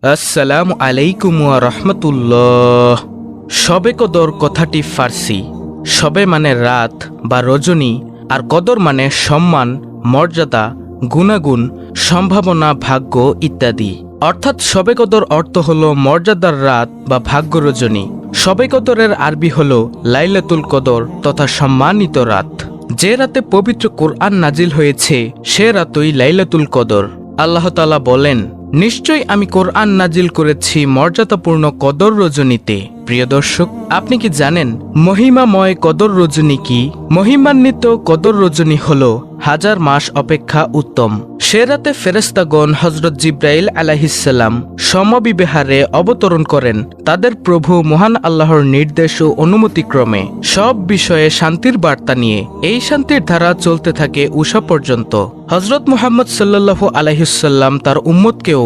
আসসালামু আলাইকুম ওয়া রাহমাতুল্লাহ। শবে কদর কথাটি ফার্সি। শবে মানে রাত বা রজনী, আর কদর মানে সম্মান, মর্যাদা, গুণাগুণ, সম্ভাবনা, ভাগ্য ইত্যাদি। অর্থাৎ শবে কদর অর্থ হল মর্যাদার রাত বা ভাগ্য রজনী। শবে কদরের আরবি হল লাইলাতুল কদর তথা সম্মানিত রাত। যে রাতে পবিত্র কোরআন নাজিল হয়েছে সে রাতই লাইলাতুল কদর। আল্লাহ তাআলা বলেন, নিশ্চয়ই আমি কোরআন নাজিল করেছি মর্যাদাপূর্ণ কদর রজনীতে। প্রিয় দর্শক, আপনি কি জানেন মহিমাময় কদর রজনী কি? মহিমান্বিত কদর রজনী হল হাজার মাস অপেক্ষা উত্তম। সে রাতে ফেরেশতাগণ হযরত জিবরাইল আলাইহিসসালাম সমবিহারে অবতরণ করেন তাদের প্রভু মহান আল্লাহর নির্দেশ ও অনুমতিক্রমে, সব বিষয়ে শান্তির বার্তা নিয়ে। এই শান্তির ধারা চলতে থাকে উষা পর্যন্ত। হযরত মুহাম্মদ সাল্লাল্লাহু আলাইহিসসালাম তার উম্মতকেও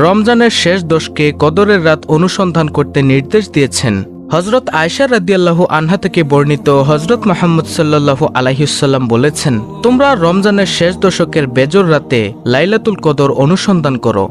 রমজানের শেষ দশকে কদরের রাত অনুসন্ধান করতে নির্দেশ দিয়েছেন। হযরত আয়েশা রাদিয়াল্লাহু আনহা থেকে বর্ণিত, হযরত মুহাম্মদ সাল্লাল্লাহু আলাইহিসসালাম বলেছেন, তোমরা রমজানের শেষ দশকের বেজর রাতে লাইলাতুল কদর অনুসন্ধান করো।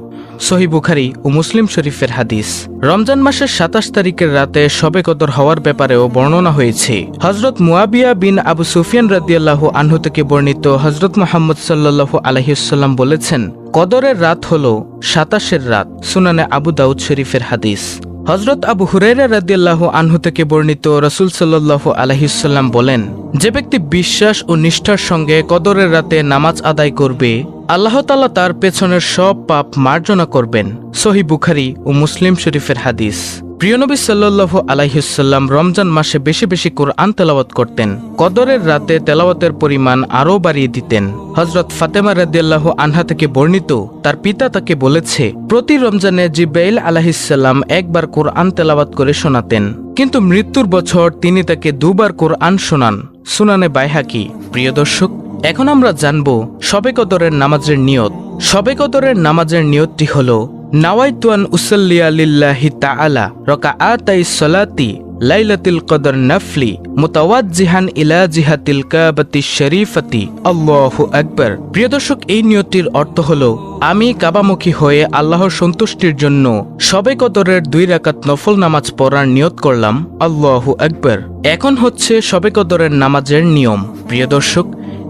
সহিহ বুখারী ও মুসলিম শরীফের হাদিস। রমজান মাসের ২৭ তারিখের রাতে শবে কদর হওয়ার ব্যাপারেও বর্ণনা হয়েছে। হযরত মুয়াবিয়া বিন আবু সুফিয়ান রাদিয়াল্লাহু আনহু থেকে বর্ণিত, হযরত মুহাম্মদ সাল্লাল্লাহু আলাইহিসসালাম বলেছেন, কদরের রাত হল ২৭-এর রাত। সুনানে আবু দাউদ শরীফের হাদিস। হযরত আবু হুরায়রা রাদিয়াল্লাহু আনহু থেকে বর্ণিত, রাসূল সাল্লাল্লাহু আলাইহিসসালাম বলেন, যে ব্যক্তি বিশ্বাস ও নিষ্ঠার সঙ্গে কদরের রাতে নামাজ আদায় করবে, আল্লাহ তাআলা তার পেছনের সব পাপ মার্জনা করবেন। সহিহ বুখারী ও মুসলিম শরীফের হাদিস। প্রিয় নবী সাল্লাল্লাহু আলাইহিসসালাম রমজান মাসে বেশি বেশি কোরআন তেলাওয়াত করতেন। কদরের রাতে তেলাওয়াতের পরিমাণ আরও বাড়িয়ে দিতেন। হযরত ফাতেমা রাদিয়াল্লাহু আনহা থেকে বর্ণিত, তার পিতা তাকে বলেছে, প্রতি রমজানে জিবরাইল আলাইহিসসালাম একবার কোরআন তেলাওয়াত করে শোনাতেন, কিন্তু মৃত্যুর বছর তিনি তাকে দুবার কোরআন শোনান। সুনানে বাইহাকি। প্রিয় দর্শক, এখন আমরা জানব শবে কদরের নামাজের নিয়ত। শবে কদরের নামাজের নিয়তটি হল, নাওয়াইতু আন উসাল্লিয়া লিল্লাহি তাআলা রাকাআতাইস সালাতি লাইলাতুল কদর নাফলি মুতাওয়াজ্জিহান ইলা জিহাতিল কাবাতিশ শরীফাতি আল্লাহু আকবার। প্রিয় দর্শক, এই নিয়তটির অর্থ হল, আমি কাবামুখী হয়ে আল্লাহর সন্তুষ্টির জন্য শবে কদরের 2 রাকাত নফল নামাজ পড়ার নিয়ত করলাম। আল্লাহু আকবার। এখন হচ্ছে শবে কদরের নামাজের নিয়ম। প্রিয় দর্শক,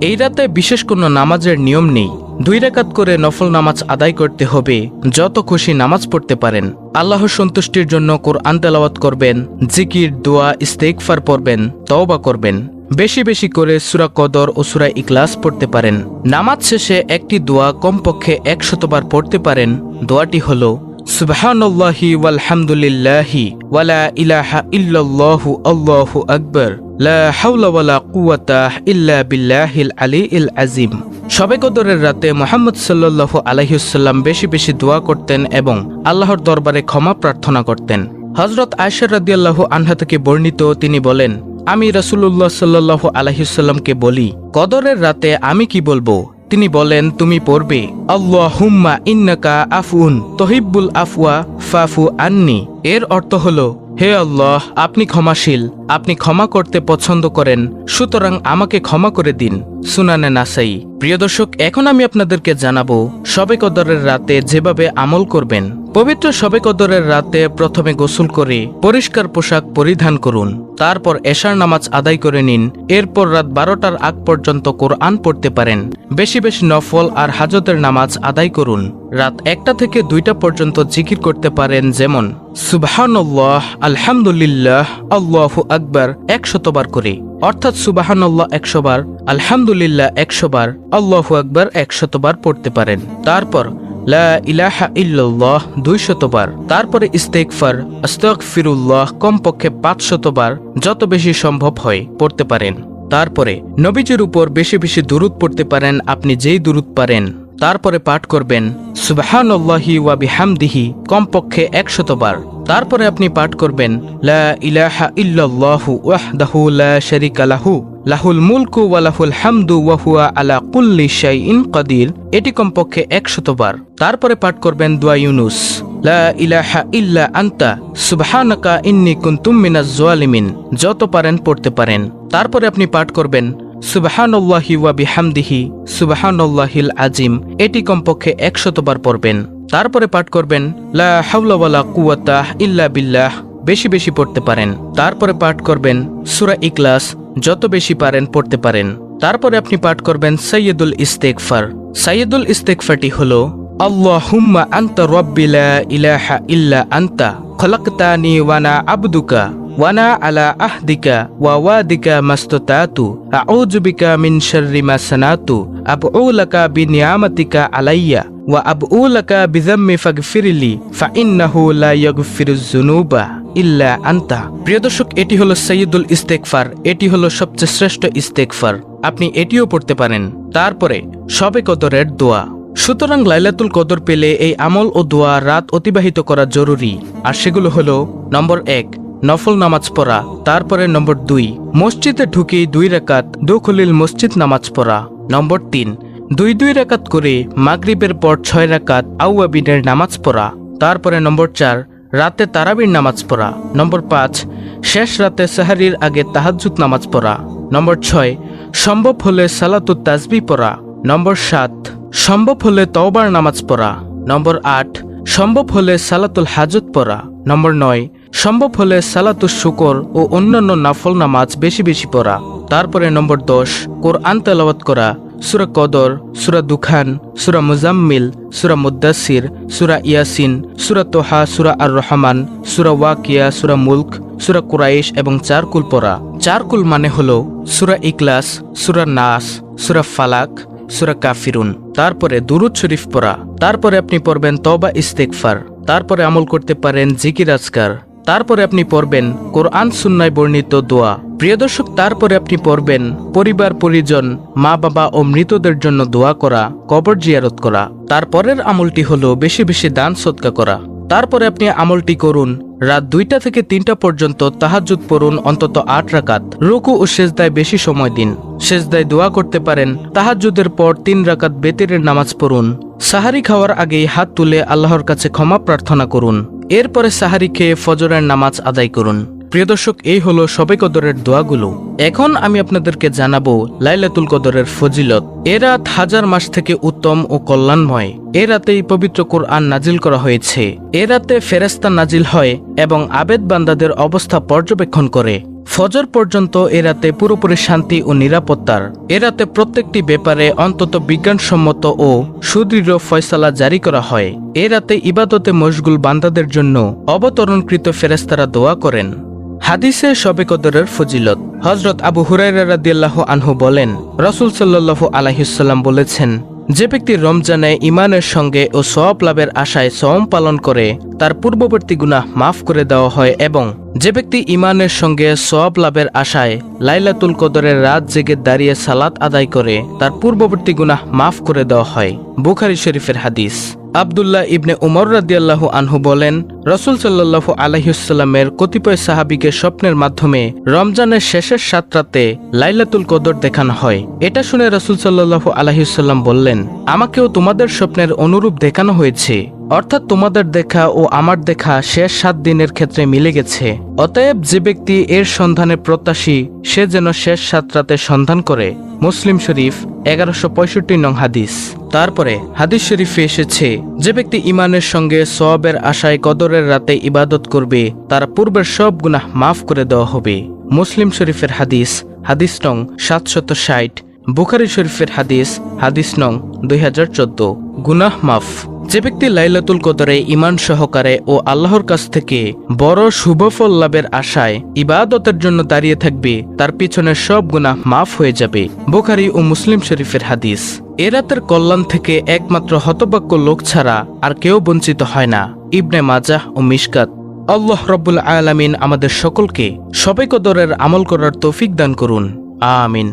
এই রাতে বিশেষ কোনো নামাজের নিয়ম নেই। 2 রাকাত করে নফল নামাজ আদায় করতে হবে। যত খুশি নামাজ পড়তে পারেন। আল্লাহর সন্তুষ্টির জন্য কোরআন তেলাওয়াত করবেন, জিকির, দোয়া, ইস্তেগফার পড়বেন, তওবা করবেন। বেশি বেশি করে সূরা কদর ও সূরা ইখলাস পড়তে পারেন। নামাজ শেষে একটি দোয়া কমপক্ষে 100 বার পড়তে পারেন। দোয়াটি হলো, সুবহানাল্লাহি ওয়ালহামদুলিল্লাহি ওয়ালা ইলাহা ইল্লাল্লাহু আল্লাহু আকবার লা হাওলা ওয়ালা কুওয়াতা ইল্লা বিল্লাহিল আলিয়্যিল আযীম। শবে কদরের রাতে মুহাম্মদ সাল্লাল্লাহু আলাইহিসসালাম বেশি বেশি দোয়া করতেন এবং আল্লাহর দরবারে ক্ষমা প্রার্থনা করতেন। হযরত আয়েশা রাদিয়াল্লাহু আনহা থেকে বর্ণিত, তিনি বলেন, আমি রাসূলুল্লাহ সাল্লাল্লাহু আলাইহিসসালামকে বলি, কদরের রাতে আমি কি বলবো? তিনি বলেন, তুমি পড়বে, আল্লাহুম্মা ইন্নাকা আফউন তুহিব্বুল আফওয়া ফাফু আন্নি। এর অর্থ হলো, হে আল্লাহ, আপনি ক্ষমাশীল, আপনি ক্ষমা করতে পছন্দ করেন, সুতরাং আমাকে ক্ষমা করে দিন। সুনানে নাসাই। প্রিয় দর্শক, এখন আমি আপনাদেরকে জানাবো শবে কদরের রাতে যেভাবে আমল করবেন। পবিত্র শবে কদরের রাতে প্রথমে গোসল করে পরিষ্কার পোশাক পরিধান করুন। তারপর এশার নামাজ আদায় করে নিন। এরপর রাত 12টার আগ পর্যন্ত কোরআন পড়তে পারেন। বেশি বেশি নফল আর হাজতের নামাজ আদায় করুন। রাত 1টা থেকে 2টা পর্যন্ত জিকির করতে পারেন, যেমন সুবহানাল্লাহ, আলহামদুলিল্লাহ, আল্লাহু আকবার 100 বার করে, অর্থাৎ সুবহানাল্লাহ 100 বার, আলহামদুলিল্লাহ 100 বার, আল্লাহু আকবার 100 বার পড়তে পারেন। তারপর লা ইলাহা ইল্লাল্লাহ 200 বার। তারপরে ইস্তেগফার, আস্তাগফিরুল্লাহ কমপক্ষে 500 বার, যত বেশি সম্ভব হয় পড়তে পারেন। তারপরে নবীজির উপর বেশি বেশি দুরূদ পড়তে পারেন, আপনি যেই দুরূদ পারেন। তারপরে পাঠ করবেন সুবহানাল্লাহি ওয়া বিহামদিহি কমপক্ষে 100 বার। তারপরে আপনি পাঠ করবেন লা ইলাহা ইল্লাল্লাহু ওয়াহদাহু লা শারীকা লাহু লাহুল মুলকু ওয়া লাহুল হামদু ওয়া হুয়া আলা কুল্লি শাইইন কাদির। এটি কমপক্ষে 100 বার। তারপরে পাঠ করবেন দোয়া ইউনুস, লা ইলাহা ইল্লা আনতা সুবহানাকা ইন্নী কুনতু মিনাজ জালিমিন। যত পারেন পড়তে পারেন। তারপরে আপনি পাঠ করবেন সুবহানাল্লাহি ওয়া বিহামদিহি সুবহানাল্লাহিল আযীম। এটি কমপক্ষে 100 বার পড়বেন। তারপরে পাঠ করবেন লা হাওলা ওয়ালা কুওয়াতা ইল্লা বিল্লাহ, বেশি বেশি পড়তে পারেন। তারপরে পাঠ করবেন সূরা ইখলাস, যত বেশি পারেন পড়তে পারেন। তারপরে আপনি পাঠ করবেন সাইয়্যিদুল ইস্তেগফার। সাইয়্যিদুল ইস্তেগফারটি হলো আল্লাহুম্মা আনতা রাব্বি লা ইলাহা ইল্লা আনতা খলাকতানি ওয়া আনা আবদুকা ওয়া আনা আলা আহদিকা ওয়া ওয়াদিকা মাস্তাতাতু আউযু বিকা মিন শাররি মা সানাতু আবউ লাকা বিনিয়ামাতিকা আলাইয়া ওয়া আবউ লাকা বিযাম্মি ফাগফিরলি ফাইন্নাহু লা ইয়াগফিরুয যুনুবা ইল্লা আনতা। প্রিয় দর্শক, এটি হলো সাইয়্যিদুল ইস্তেগফার। এটি হলো সবচেয়ে শ্রেষ্ঠ ইস্তেগফার, আপনি এটিও পড়তে পারেন। তারপরে শবে কদরের দোয়া। সুতরাং লাইলাতুল কদর পেলে এই আমল ও দোয়া রাত অতিবাহিত করা জরুরি। আর সেগুলো হলো নম্বর 1 নফল নামাজ পড়া। তারপরে নম্বর 2 মসজিদে ঢুকেই 2 রাকাত দুখুলিল মসজিদ নামাজ পড়া। নম্বর 3 2 রাকাত করে মাগরিবের পর 6 রাকাত আউয়াবিনের নামাজ পড়া। তারপরে নম্বর 4 রাতে তারাবির নামাজ পড়া। নম্বর 5 শেষ রাতে সাহারির আগে তাহাজ্জুদ নামাজ পড়া। নম্বর 6 সম্ভব হলে সালাতুত তাসবিহ পড়া। নম্বর 7 সম্ভব হলে তওবার নামাজ পড়া। নম্বর 8 সম্ভব হলে সালাতুল হাজত পড়া। নম্বর 9 সম্ভব হলে সালাতুল শুকর ও অন্যান্য নফল নামাজ বেশি বেশি পড়া। তারপরে নম্বর 10 কোরআন তেলাওয়াত করা। সূরা কদর, সূরা দুখান, সূরা মুজাম্মিল, সূরা মুদ্দাসির, সূরা ইয়াসিন, সূরা তোহা, সূরা আর রহমান, সূরা ওয়াকিয়া, সূরা মুলক, সূরা কুরাইশ এবং 4 কুল পড়া। 4 কুল মানে হলো সূরা ইখলাস, সূরা নাস, সূরা ফালাক, সূরা কাফিরুন। তারপরে দুরূদ শরীফ পড়া। তারপরে আপনি পড়বেন তওবা ইস্তেগফার। তারপরে আমল করতে পারেন জিকির আজকার। তারপরে আপনি পড়বেন কোরআন সুন্নায় বর্ণিত দোয়া। প্রিয় দর্শক, তারপরে আপনি পড়বেন পরিবার পরিজন, মা বাবা ও মৃতদের জন্য দোয়া করা, কবর জিয়ারত করা। তারপরের আমলটি হলো বেশি বেশি দান সদকা করা। তারপরে আপনি আমলটি করুন রাত 2টা থেকে 3টা পর্যন্ত তাহাজ্জুদ পড়ুন অন্তত 8 রাকাত। রুকু ও সেজদায় বেশি সময় দিন। সেজদায় দোয়া করতে পারেন। তাহাজ্জুদের পর 3 রাকাত বেতেরের নামাজ পড়ুন। সাহারি খাওয়ার আগেই হাত তুলে আল্লাহর কাছে ক্ষমা প্রার্থনা করুন। এরপরে সাহারি খেয়ে ফজরের নামাজ আদায় করুন। প্রিয় দর্শক, এই হলো শবে কদরের দোয়াগুলো। এখন আমি আপনাদেরকে জানাবো লাইলাতুল কদরের ফজিলত। এ রাত হাজার মাস থেকে উত্তম ও কল্যাণময়। এ রাতেই পবিত্র কোরআন নাজিল করা হয়েছে। এ রাতে ফেরেশতা নাজিল হয় এবং আবেদ বান্দাদের অবস্থা পর্যবেক্ষণ করে। ফজর পর্যন্ত এ রাতে পুরোপুরি শান্তি ও নিরাপত্তার। এ রাতে প্রত্যেকটি ব্যাপারে অন্তত বিজ্ঞানসম্মত ও সুদৃঢ় ফয়সালা জারি করা হয়। এ রাতে ইবাদতে মশগুল বান্দাদের জন্য অবতরণকৃত ফেরেশতারা দোয়া করেন। হাদিসে শবে কদরের ফজিলত। হযরত আবু হুরায়রা রাদিয়াল্লাহু আনহু বলেন, রাসূল সাল্লাল্লাহু আলাইহি ওয়াসাল্লাম বলেছেন, যে ব্যক্তি রমজানে ঈমানের সঙ্গে ও সওয়াব লাভের আশায় সওম পালন করে তার পূর্ববর্তী গুনাহ মাফ করে দেওয়া হয়, এবং যে ব্যক্তি ঈমানের সঙ্গে সওয়াব লাভের আশায় লাইলাতুল কদরের রাত জেগে দাঁড়িয়ে সালাত আদায় করে তার পূর্ববর্তী গুনাহ মাফ করে দেওয়া হয়। বুখারী শরীফের হাদিস। আব্দুল্লাহ ইবনে উমর রাদিয়াল্লাহু আনহু বলেন, রাসূল সাল্লাল্লাহু আলাইহি ওয়াসাল্লামের কতিপয় সাহাবীকে স্বপ্নের মাধ্যমে রমজানের শেষের 7 রাতে লাইলাতুল কদর দেখানো হয়। এটা শুনে রাসূল সাল্লাল্লাহু আলাইহি ওয়াসাল্লাম বললেন, আমাকেও তোমাদের স্বপ্নের অনুরূপ দেখানো হয়েছে। অর্থাৎ তোমাদের দেখা ও আমার দেখা শেষ 7 দিনের ক্ষেত্রে মিলে গেছে। অতএব যে ব্যক্তি এর সন্ধানে প্রত্যাশী সে যেন শেষ 7 রাতে সন্ধান করে। মুসলিম শরীফ 1165 নং হাদিস। তারপরে হাদিস শরীফে এসেছে, যে ব্যক্তি ঈমানের সঙ্গে সওয়াবের আশায় কদরের রাতে ইবাদত করবে তার পূর্বের সব গুনাহ মাফ করে দেওয়া হবে। মুসলিম শরীফের হাদিস, হাদিস নং 760। বুখারী শরীফের হাদিস, হাদিস নং 2014। গুনাহ মাফ। যে ব্যক্তি লাইলাতুল কদরে ঈমান সহকারে ও আল্লাহর কাছ থেকে বড় শুভফল লাভের আশায় ইবাদতের জন্য দাঁড়িয়ে থাকবে তার পিছনের সব গুনাহ মাফ হয়ে যাবে। বুখারী ও মুসলিম শরীফের হাদিস। এ রাতের কল্যাণ থেকে একমাত্র হতভাগ্য লোক ছাড়া আর কেউ বঞ্চিত হয় না। ইবনে মাজাহ ও মিশকাত। আল্লাহ রাব্বুল আলামিন আমাদের সকলকে শবে কদরের আমল করার তৌফিক দান করুন। আমিন।